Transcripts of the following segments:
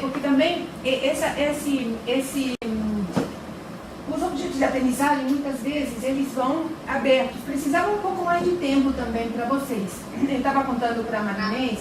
porque também os objetos de aprendizagem, muitas vezes, eles vão abertos. Precisava um pouco mais de tempo também para vocês. Eu estava contando para a Marinês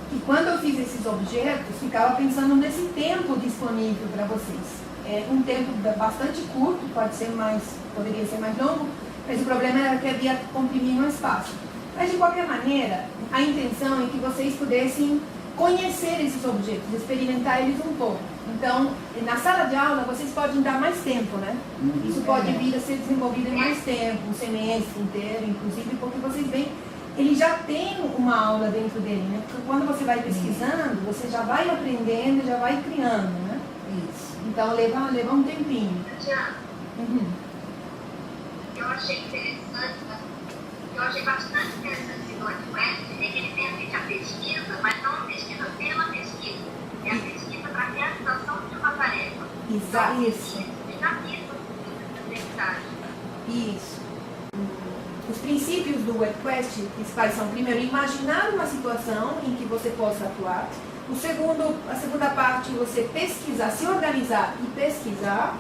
que quando eu fiz esses objetos, ficava pensando nesse tempo disponível para vocês. É um tempo bastante curto, poderia ser mais longo, mas o problema era que havia que comprimir no espaço. Mas, de qualquer maneira, a intenção é que vocês pudessem conhecer esses objetos, experimentar eles um pouco. Então, na sala de aula, vocês podem dar mais tempo, né? Isso pode vir a ser desenvolvido em mais tempo, um semestre inteiro, inclusive, porque vocês veem, ele já tem uma aula dentro dele, né? Porque quando você vai pesquisando, você já vai aprendendo, já vai criando, né? Isso. Então, leva um tempinho. Eu achei interessante, eu achei bastante interessante no WordQuest, é que ele permite a pesquisa, mas não a pesquisa pela pesquisa. É a pesquisa para a realização de uma tarefa. Isso. Isso. Os princípios do WordQuest principais são, primeiro, imaginar uma situação em que você possa atuar. A segunda parte, você pesquisar, se organizar e pesquisar.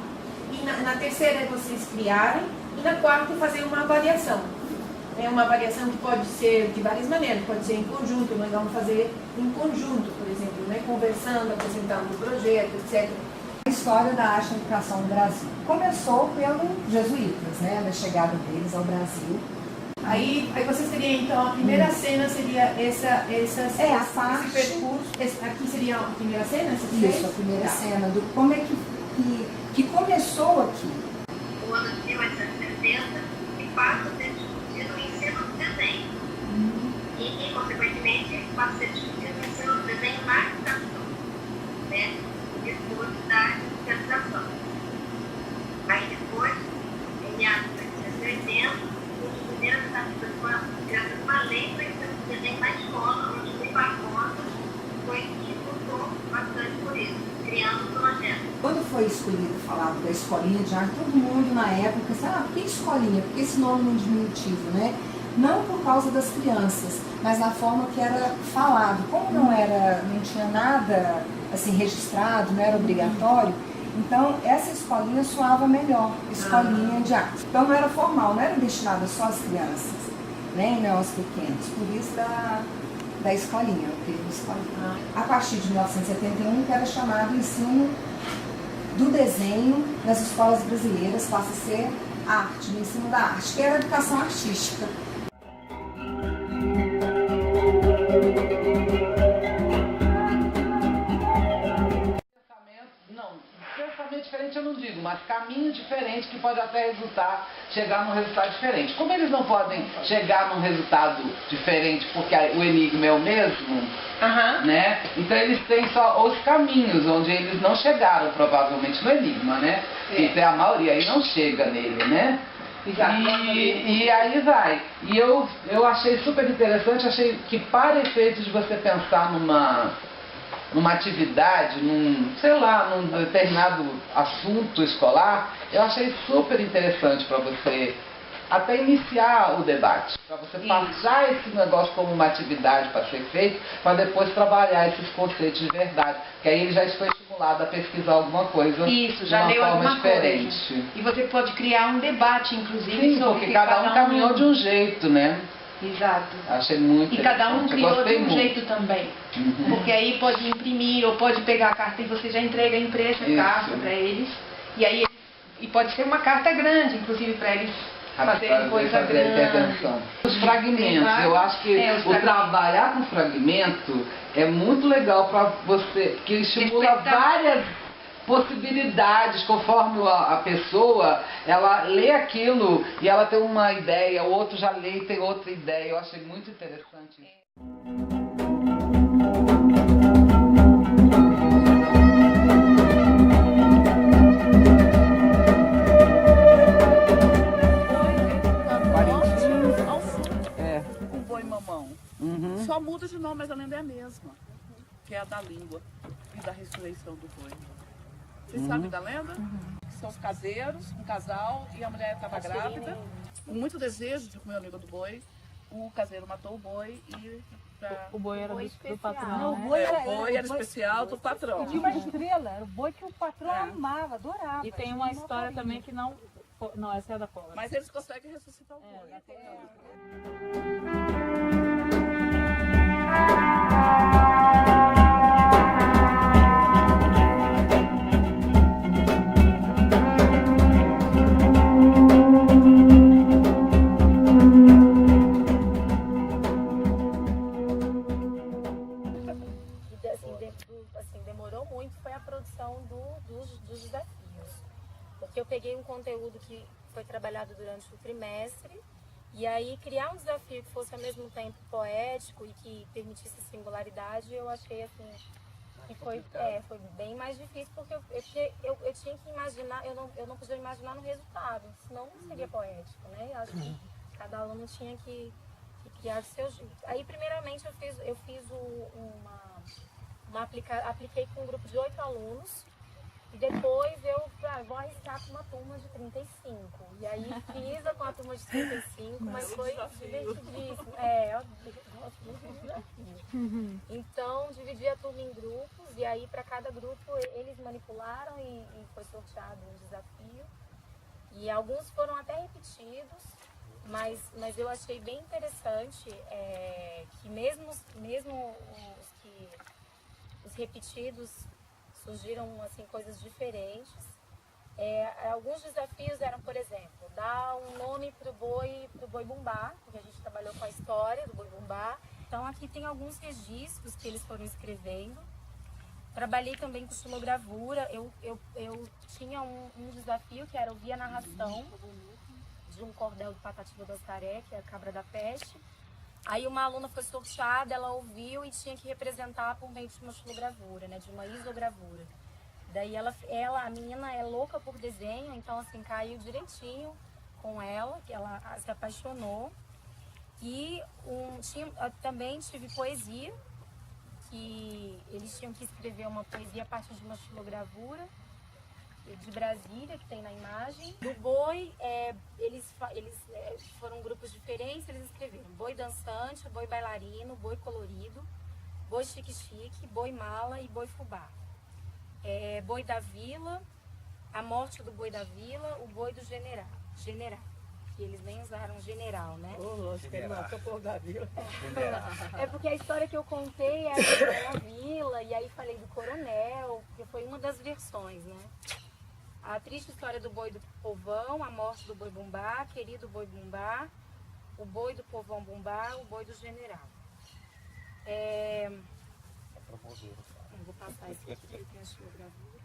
E na terceira é vocês criarem. E na quarta, fazer uma avaliação. É uma avaliação que pode ser de várias maneiras, pode ser em conjunto, nós vamos fazer em conjunto, por exemplo, né? Conversando, apresentando o projeto, etc. A história da arte na educação no Brasil começou pelos jesuítas, né? Na chegada deles ao Brasil. Aí vocês teriam, então, a primeira cena seria esse percurso. Aqui seria a primeira cena? Isso, a primeira cena do como é que começou aqui. O ano de 1870, e passa a ser discutido o ensino do desenho. E, consequentemente, passa a ser discutido o ensino do desenho na educação, né? Depois da especialização. Aí depois, em meados de 1880, os primeiros artistas foram criadas uma lei para o ensino do desenho na escola, onde o Barbosa foi que lutou bastante por isso, criando um projeto. Quando foi escolhido falar da escolinha de arte, todo mundo na época disse, por que escolinha? Por que esse nome no diminutivo, né? Não por causa das crianças, mas na forma que era falado. Como não tinha nada assim registrado, não era obrigatório, então essa escolinha soava melhor, escolinha de arte. Então não era formal, não era destinada só às crianças, nem aos pequenos, por isso da escolinha, o termo escolinha. A partir de 1971, que era chamado ensino do desenho nas escolas brasileiras, passa a ser arte, o ensino da arte, que era a educação artística. Pensamento diferente eu não digo, mas caminho diferente que pode até chegar num resultado diferente. Como eles não podem chegar num resultado diferente porque o enigma é o mesmo, né? Então eles têm só os caminhos onde eles não chegaram provavelmente no enigma, né? Então a maioria aí não chega nele, né? E aí vai. E eu achei super interessante, achei que para efeito de você pensar numa atividade, num determinado assunto escolar, eu achei super interessante para você até iniciar o debate, para você passar esse negócio como uma atividade para ser feito, para depois trabalhar esses conceitos de verdade, que aí ele já foi estimulado a pesquisar alguma coisa de uma forma diferente. E você pode criar um debate, inclusive, sim, porque cada um caminhou de um jeito, né? Exato. Achei muito interessante. E cada um criou de um jeito também. Porque aí pode imprimir ou pode pegar a carta e você já entrega impressa a carta para eles. E aí pode ser uma carta grande, inclusive, para eles fazerem coisa grande. Os fragmentos, eu acho que trabalhar com fragmento é muito legal para você, que estimula várias possibilidades, conforme a pessoa, ela lê aquilo e ela tem uma ideia, o outro já lê e tem outra ideia. Eu achei muito interessante isso. Com boi mamão. Só muda de nome, mas a lenda é a mesma, que é a da língua e da ressurreição do boi. Vocês sabem da lenda? São os caseiros, um casal, e a mulher estava grávida, com muito desejo de comer a língua do boi. O caseiro matou o boi e pra... O boi era Boi do especial. patrão, Não, o né? boi É, era, o boi era especial do patrão. E tinha uma estrela, era o boi que o patrão É. amava, adorava. E tem tinha uma história carinho. também que não... Não, essa é da cobra. Mas eles conseguem ressuscitar o boi. E assim, demorou muito, foi a produção dos desafios. Porque eu peguei um conteúdo que foi trabalhado durante o trimestre, e aí criar um desafio que fosse ao mesmo tempo poético e que permitisse singularidade, eu achei assim, que foi bem mais difícil, porque eu tinha que imaginar, eu não podia imaginar no resultado, senão não seria poético, né? Eu acho que cada aluno tinha que criar do seu jeito. Aí, primeiramente, eu fiz apliquei com um grupo de 8 alunos, e depois eu vou arriscar com uma turma de 35. E aí fiz com a turma de 35, mas foi divertidíssimo. Eu gosto muito de desafio. Então, dividi a turma em grupos, e aí para cada grupo eles manipularam e foi sorteado um desafio. E alguns foram até repetidos, mas eu achei bem interessante que mesmo os repetidos surgiram assim, coisas diferentes. Alguns desafios eram, por exemplo, dar um nome para o boi bumbá, porque a gente trabalhou com a história do boi bumbá. Então aqui tem alguns registros que eles foram escrevendo. Trabalhei também com xilogravura. Eu tinha um desafio que era ouvir a narração de um cordel do Patativa do Astaré, que é a cabra da peste. Aí uma aluna foi sorteada, ela ouviu e tinha que representar por meio de uma xilogravura, né, de uma isogravura. Daí a menina é louca por desenho, então assim, caiu direitinho com ela, que ela se apaixonou. E também tive poesia, que eles tinham que escrever uma poesia a partir de uma xilogravura de Brasília, que tem na imagem. Do boi, eles foram grupos diferentes, eles escreveram boi dançante, boi bailarino, boi colorido, boi chique-chique, boi mala e boi fubá. Boi da vila, a morte do boi da vila, o boi do general. E eles nem usaram general, né? Acho que ele matou o povo da vila. É porque a história que eu contei era da vila, e aí falei do coronel, que foi uma das versões, né? A triste história do boi do povão, a morte do boi bumbá, querido boi bumbá, o boi do povão bumbá, o boi do general. Vou passar esse aqui, que tem a xilogravura.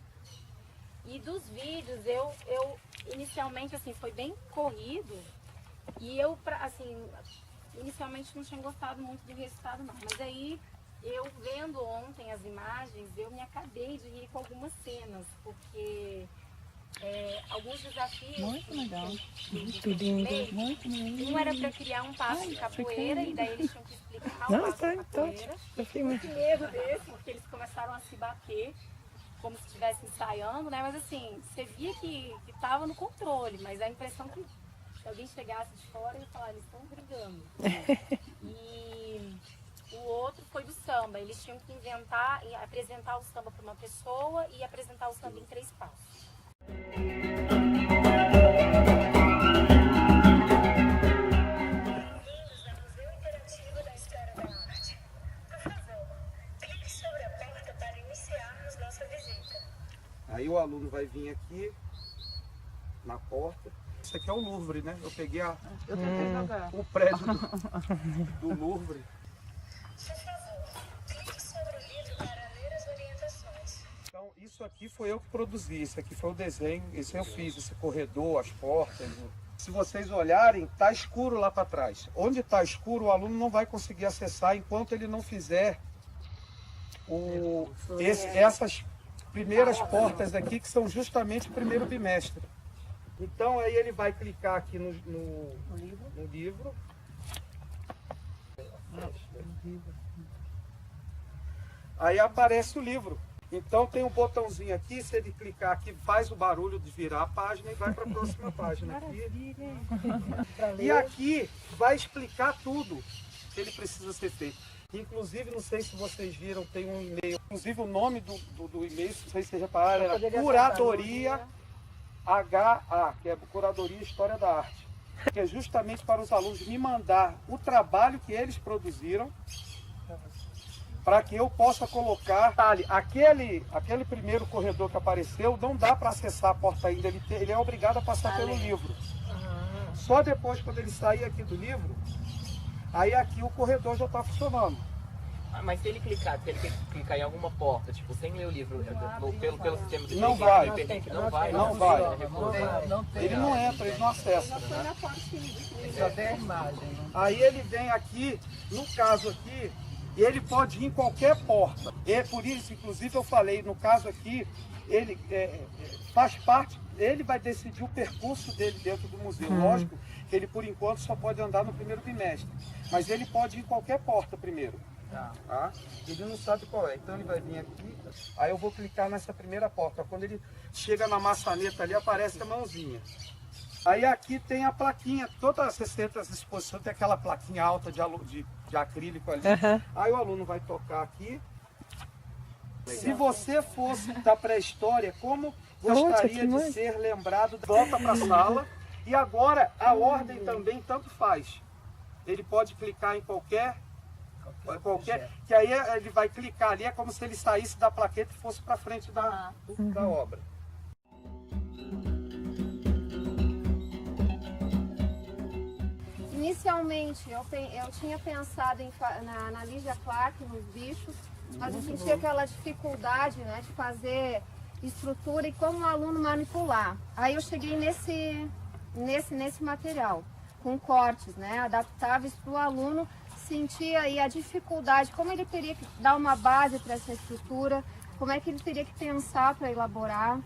E dos vídeos, eu inicialmente, assim, foi bem corrido, e eu, assim, inicialmente não tinha gostado muito do resultado, não. Mas aí, eu vendo ontem as imagens, eu me acabei de rir com algumas cenas, porque alguns desafios... Muito legal. Muito lindo. Muito lindo. Um era para criar um passo de capoeira, e daí eles tinham que explicar o passo de capoeira. Eu fiquei muito medo desse, porque eles começaram a se bater, como se estivessem ensaiando, né? Mas assim, você via que estava no controle, mas a impressão que se alguém chegasse de fora e falar, eles estão brigando. E o outro foi do samba, eles tinham que inventar e apresentar o samba para uma pessoa e apresentar o samba em 3 passos. Aí o aluno vai vir aqui na porta. Isso aqui é o Louvre, né? Eu peguei o prédio do Louvre. Por favor, clique sobre o livro para ler as orientações. Então, isso aqui foi eu que produzi. Isso aqui foi o desenho. Isso eu fiz, esse corredor, as portas. Se vocês olharem, tá escuro lá para trás. Onde está escuro, o aluno não vai conseguir acessar enquanto ele não fizer essas primeiras portas aqui, que são justamente o primeiro bimestre. Então aí ele vai clicar aqui no livro. Aí aparece o livro. Então tem um botãozinho aqui, se ele clicar aqui, faz o barulho de virar a página e vai para a próxima página aqui. E aqui vai explicar tudo que ele precisa ser feito. Inclusive, não sei se vocês viram, tem um e-mail. Inclusive, o nome do e-mail, não sei se vocês repararam, era Curadoria HA, que é Curadoria História da Arte. Que é justamente para os alunos me mandar o trabalho que eles produziram, para que eu possa colocar. Aquele primeiro corredor que apareceu, não dá para acessar a porta ainda, ele é obrigado a passar pelo livro. Só depois, quando ele sair aqui do livro, aí aqui o corredor já está funcionando. Mas se ele clicar em alguma porta, tipo, sem ler o livro, pelo sistema de não vai. Não vai. Ele não entra, ele não acessa. Né? Só tem a imagem. Aí ele vem aqui, no caso aqui, ele pode ir em qualquer porta. E por isso, inclusive, eu falei, no caso aqui, ele faz parte, ele vai decidir o percurso dele dentro do museu. Lógico que ele, por enquanto, só pode andar no primeiro bimestre. Mas ele pode ir em qualquer porta primeiro. Tá? Ele não sabe qual é, então ele vai vir aqui, aí eu vou clicar nessa primeira porta. Quando ele chega na maçaneta ali, aparece a mãozinha. Aí aqui tem a plaquinha, toda essa exposição tem aquela plaquinha alta de acrílico ali. Aí o aluno vai tocar aqui. Se você fosse da pré-história, como gostaria de ser lembrado? Volta para a sala. E agora a ordem também tanto faz. Ele pode clicar em qualquer, que aí ele vai clicar ali, é como se ele saísse da plaqueta e fosse para frente da obra. Inicialmente eu tinha pensado na Lígia Clark, nos bichos, mas eu sentia aquela dificuldade, né, de fazer estrutura e como o aluno manipular. Aí eu cheguei nesse material, com cortes, né, adaptáveis para o aluno sentir aí a dificuldade, como ele teria que dar uma base para essa estrutura, como é que ele teria que pensar para elaborar.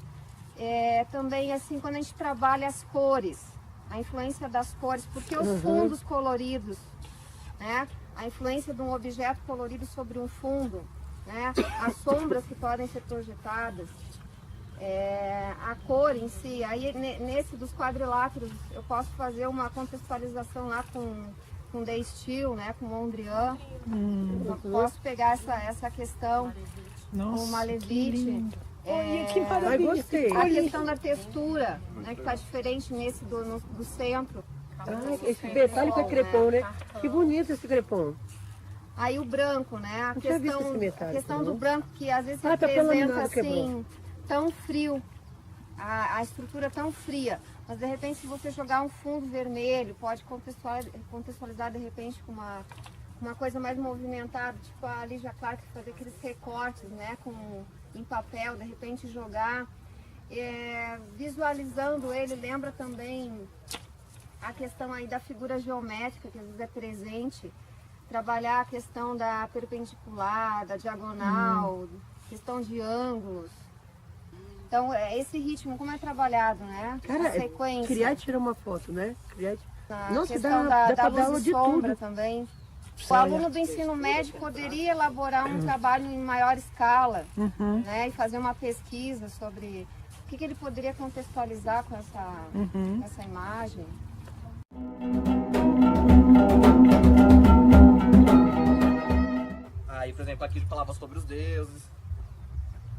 Também assim, quando a gente trabalha as cores, a influência das cores, porque os fundos coloridos, né, a influência de um objeto colorido sobre um fundo, né, as sombras que podem ser projetadas, a cor em si. Aí nesse dos quadriláteros eu posso fazer uma contextualização lá com The Steel, né, com Mondrian. Posso pegar essa questão com Malevich. A questão da textura, né, que está diferente nesse do centro. Esse detalhe com a crepom, né? Que bonito esse crepom. Aí o branco, né? A questão do branco, que às vezes representa assim, tão frio, a estrutura tão fria. Mas de repente, se você jogar um fundo vermelho, pode contextualizar de repente com uma coisa mais movimentada, tipo a Lígia Clark, fazer aqueles recortes, né, em papel, de repente jogar. Visualizando ele, lembra também a questão aí da figura geométrica, que às vezes é presente. Trabalhar a questão da perpendicular, da diagonal, questão de ângulos. Então, esse ritmo, como é trabalhado, né? Cara, a sequência. Criar e tirar uma foto, né? A questão da luz e sombra também. O aluno do ensino médio poderia elaborar um trabalho em maior escala, né? E fazer uma pesquisa sobre o que ele poderia contextualizar com essa imagem. Aí, por exemplo, aqui ele falava sobre os deuses.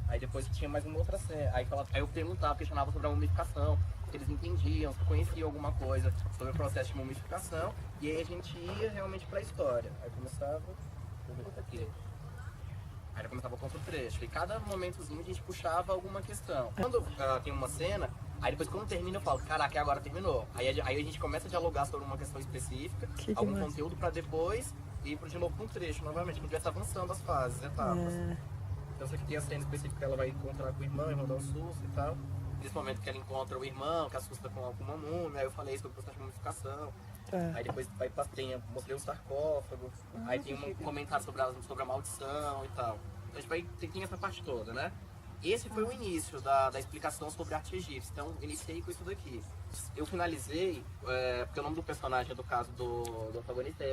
Aí depois tinha mais uma outra cena. Aí eu perguntava, questionava sobre a mumificação, se eles entendiam, se conheciam alguma coisa sobre o processo de mumificação. E aí a gente ia realmente para a história. Aí começava, aqui. Aí eu começava com outro trecho. E cada momentozinho a gente puxava alguma questão. Quando tem uma cena, aí depois quando termina eu falo, caraca, agora terminou. Aí a gente começa a dialogar sobre uma questão específica, algum conteúdo para depois ir de novo com um trecho, novamente, quando estivesse avançando as fases, etapas. Então, isso aqui tem a cena específica que ela vai encontrar com o irmão dá um susto e tal. Nesse momento que ela encontra o irmão, que assusta com uma múmia, aí eu falei sobre o processo de mumificação. Aí depois mostrei o sarcófago, aí tem um comentário sobre a maldição e tal. Então, a gente tem essa parte toda, né? Esse foi o início da explicação sobre a arte egípcia, então iniciei com isso daqui. Eu finalizei, porque o nome do personagem, do caso do antagonista,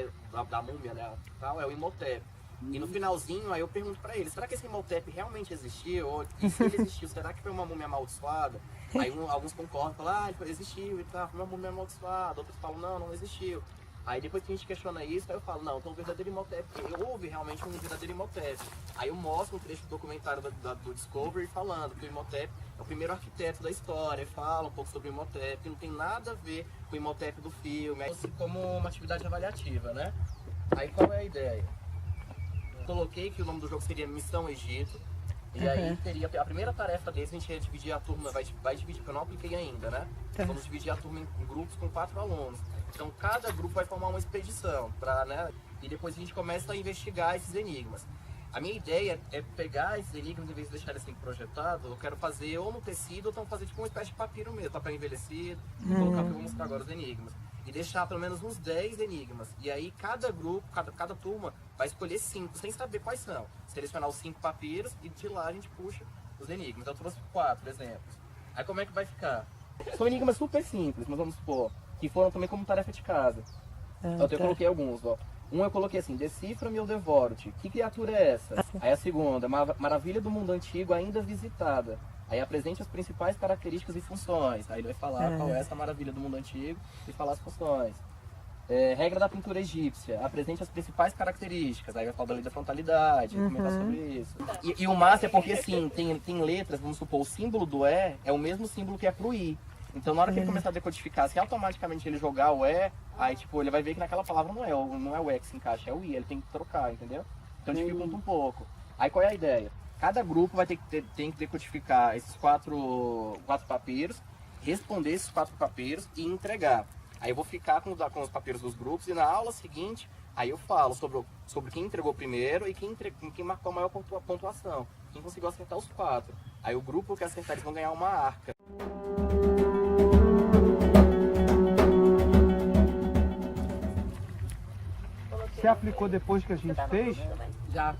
da múmia, né, tal, é o Imhotep. E no finalzinho, aí eu pergunto pra ele, será que esse Imhotep realmente existiu? E se ele existiu, será que foi uma múmia amaldiçoada? Aí alguns concordam, falam, ele existiu e tal, foi uma múmia amaldiçoada. Outros falam, não existiu. Aí depois que a gente questiona isso, aí eu falo, não, então o verdadeiro Imhotep, houve realmente um verdadeiro Imhotep. Aí eu mostro um trecho do documentário do Discovery falando que o Imhotep é o primeiro arquiteto da história, fala um pouco sobre o Imhotep, que não tem nada a ver com o Imhotep do filme, assim, como uma atividade avaliativa, né? Aí qual é a ideia? Coloquei que o nome do jogo seria Missão Egito, e aí teria a primeira tarefa deles, a gente ia dividir a turma, vai dividir, porque eu não apliquei ainda, né? Vamos dividir a turma em grupos com 4 alunos. Então cada grupo vai formar uma expedição, né? E depois a gente começa a investigar esses enigmas. A minha ideia é pegar esses enigmas, em vez de deixar eles assim projetados, eu quero fazer ou no tecido, ou então fazer tipo uma espécie de papiro mesmo, papel envelhecido, colocar o que eu vou mostrar agora os enigmas. E deixar pelo menos uns 10 enigmas. E aí cada grupo, cada turma vai escolher 5, sem saber quais são. Selecionar os 5 papiros e de lá a gente puxa os enigmas. Então eu trouxe 4 exemplos. Aí como é que vai ficar? São enigmas super simples, mas vamos supor, que foram também como tarefa de casa. Então eu coloquei alguns, ó. Um eu coloquei assim, decifra-me ou devoro-te. Que criatura é essa? Aí a segunda, maravilha do mundo antigo ainda visitada. Aí apresente as principais características e funções. Aí ele vai falar qual é essa maravilha do mundo antigo e falar as funções. Regra da pintura egípcia, apresente as principais características. Aí vai falar da lei da frontalidade, comentar sobre isso. E o massa é porque assim, tem letras, vamos supor, o símbolo do E é o mesmo símbolo que é pro I. Então na hora que ele começar a decodificar, se automaticamente ele jogar o E, aí tipo, ele vai ver que naquela palavra não é o E que se encaixa, é o I, ele tem que trocar, entendeu? Então dificulta um pouco. Aí qual é a ideia? Cada grupo vai ter que decodificar esses 4 papiros, responder esses 4 papiros e entregar. Aí eu vou ficar com os papiros dos grupos e na aula seguinte, aí eu falo sobre quem entregou primeiro e quem marcou a maior pontuação. Quem conseguiu acertar os 4. Aí o grupo que acertar, eles vão ganhar uma arca. Você aplicou depois que a gente fez? Já.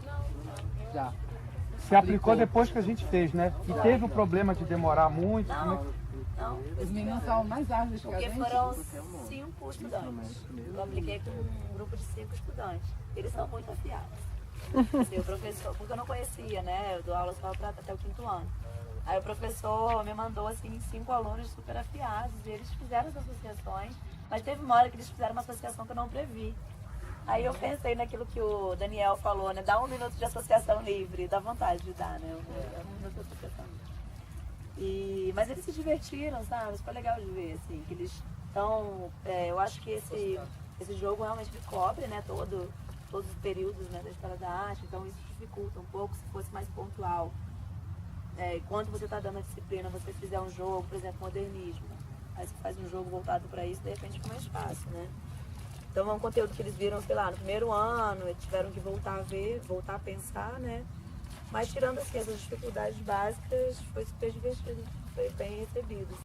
Você aplicou depois que a gente fez, né? E teve o problema de demorar muito? Não. Os meninos são mais ágeis que a Porque gente. foram 5 estudantes. Eu apliquei com um grupo de 5 estudantes. Eles são muito afiados. Assim, o professor, porque eu não conhecia, né? Eu dou aula só até o 5º ano. Aí o professor me mandou assim 5 alunos super afiados e eles fizeram as associações, mas teve uma hora que eles fizeram uma associação que eu não previ. Aí eu pensei naquilo que o Daniel falou, né? Dá 1 minuto de associação livre, dá vontade de dar, né? 1 minuto de associação livre. Mas eles se divertiram, sabe? Isso foi legal de ver, assim, que eles estão... eu acho que esse jogo realmente cobre, né? Todos os períodos, né, da história da arte, então isso dificulta um pouco se fosse mais pontual. Enquanto você está dando a disciplina, você fizer um jogo, por exemplo, modernismo, aí você faz um jogo voltado para isso, de repente fica mais fácil, né? Então é um conteúdo que eles viram, sei lá, no primeiro ano, eles tiveram que voltar a ver, voltar a pensar, né? Mas tirando assim, essas dificuldades básicas, foi super divertido, foi bem recebido.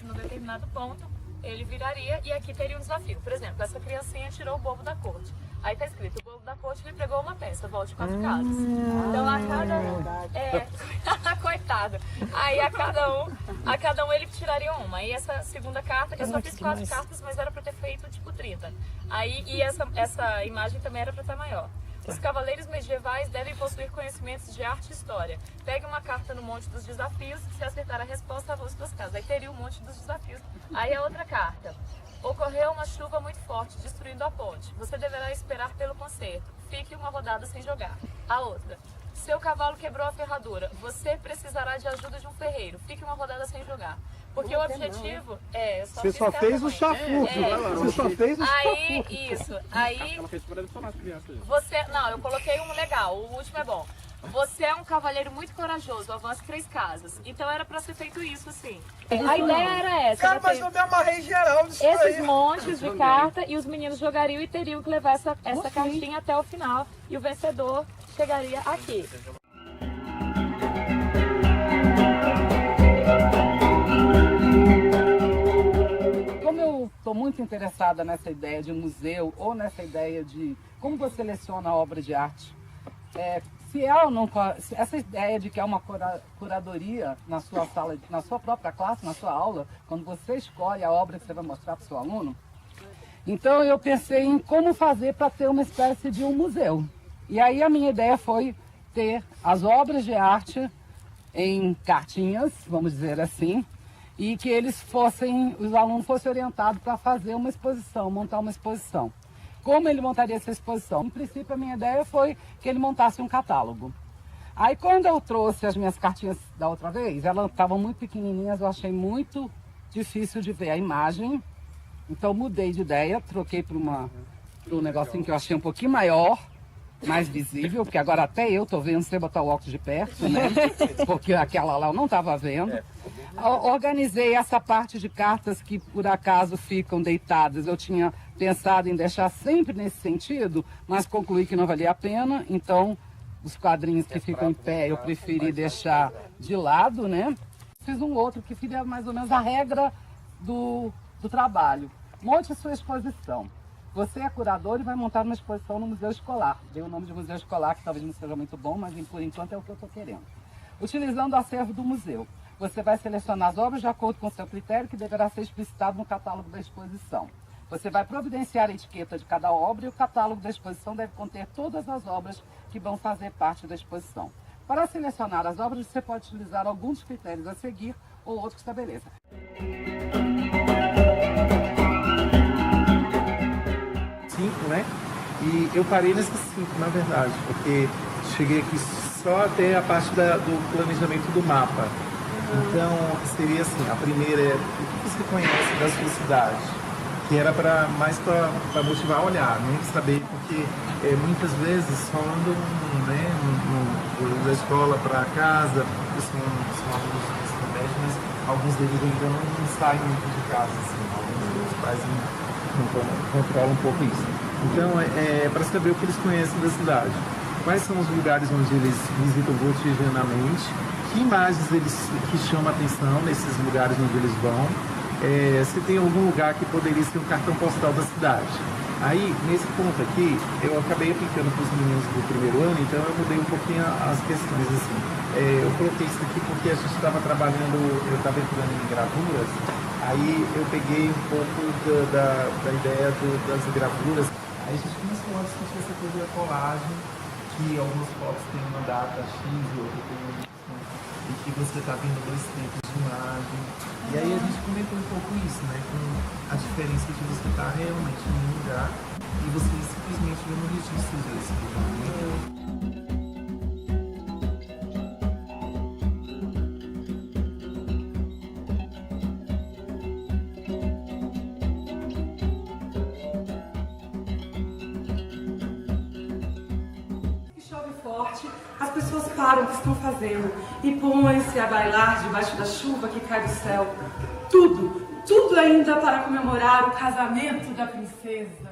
No determinado ponto, ele viraria e aqui teria um desafio. Por exemplo, essa criancinha tirou o bobo da corte. Aí tá escrito, o bobo da corte lhe pregou uma peça, volte 4 casas. Então a cada... coitado. Aí a cada um ele tiraria uma. Aí essa segunda carta, eu só fiz 4 cartas, mas era pra ter feito tipo 30. Aí, e essa imagem também era pra estar maior. Os cavaleiros medievais devem possuir conhecimentos de arte e história. Pegue uma carta no Monte dos Desafios, se acertar a resposta, avance 2 casas. Aí teria o Monte dos Desafios. Aí a outra carta. Ocorreu uma chuva muito forte, destruindo a ponte. Você deverá esperar pelo conserto. Fique uma rodada sem jogar. A outra. Seu cavalo quebrou a ferradura. Você precisará de ajuda de um ferreiro. Fique uma rodada sem jogar. Porque o objetivo é... Você só fez o chafuto. Você só fez o chafuto. Aí, isso. Aí... Você... Não, eu coloquei um legal. O último é bom. Você é um cavaleiro muito corajoso, avance 3 casas. Então era pra ser feito isso, assim. A ideia era essa. Cara, mas eu me amarrei geral nisso aí. Esses montes de carta e os meninos jogariam e teriam que levar essa cartinha até o final. E o vencedor chegaria aqui. Como eu estou muito muito interessada nessa ideia de museu ou nessa ideia de como você seleciona a obra de arte. Se essa ideia de que há uma curadoria na sua sala, na sua própria classe, na sua aula, quando você escolhe a obra que você vai mostrar para o seu aluno, então eu pensei em como fazer para ter uma espécie de um museu. E aí a minha ideia foi ter as obras de arte em cartinhas, vamos dizer assim, e que os alunos fossem orientados para fazer uma exposição, montar uma exposição. Como ele montaria essa exposição? Em princípio, a minha ideia foi que ele montasse um catálogo. Aí, quando eu trouxe as minhas cartinhas da outra vez, elas estavam muito pequenininhas, eu achei muito difícil de ver a imagem. Então, mudei de ideia, troquei para um negocinho que eu achei um pouquinho maior, mais visível, porque agora até eu estou vendo sem botar o óculos de perto, né? Porque aquela lá eu não estava vendo. Organizei essa parte de cartas que por acaso ficam deitadas. Eu tinha pensado em deixar sempre nesse sentido, mas concluí que não valia a pena. Então, os quadrinhos que ficam em pé eu preferi deixar de lado, né? Fiz um outro que seria mais ou menos a regra do trabalho. Monte a sua exposição. Você é curador e vai montar uma exposição no museu escolar. Dei o nome de museu escolar, que talvez não seja muito bom, mas por enquanto é o que eu estou querendo. Utilizando o acervo do museu. Você vai selecionar as obras de acordo com o seu critério, que deverá ser explicitado no catálogo da exposição. Você vai providenciar a etiqueta de cada obra e o catálogo da exposição deve conter todas as obras que vão fazer parte da exposição. Para selecionar as obras, você pode utilizar alguns dos critérios a seguir ou outros que estabeleça. Né? E eu parei nessas 5, na verdade, porque cheguei aqui só até a parte do planejamento do mapa. Então, seria assim, a primeira é o que você conhece da sua cidade, que era mais para motivar a olhar, né? Saber, porque muitas vezes só andam da escola para casa, são alunos do ensino médio, mas alguns deles ainda não saem muito de casa, assim, alguns dos pais não controlam um pouco isso. Então, para saber o que eles conhecem da cidade. Quais são os lugares onde eles visitam cotidianamente, que imagens que chamam a atenção nesses lugares onde eles vão, se tem algum lugar que poderia ser um cartão postal da cidade. Aí, nesse ponto aqui, eu acabei aplicando para os meninos do primeiro ano, então eu mudei um pouquinho as pesquisas, assim. Eu coloquei isso aqui porque a gente estava trabalhando, eu estava entrando em gravuras, aí eu peguei um pouco da ideia das gravuras. Aí a gente começou a discutir essa coisa da colagem, que algumas fotos têm uma data X e outra tem uma Y, e que você está vendo 2 tempos de imagem. E aí a gente comentou um pouco isso, né? Com a diferença de você estar realmente em um lugar e você simplesmente vê no registro desse lugar. As pessoas param o que estão fazendo e põem-se a bailar debaixo da chuva que cai do céu. Tudo ainda para comemorar o casamento da princesa.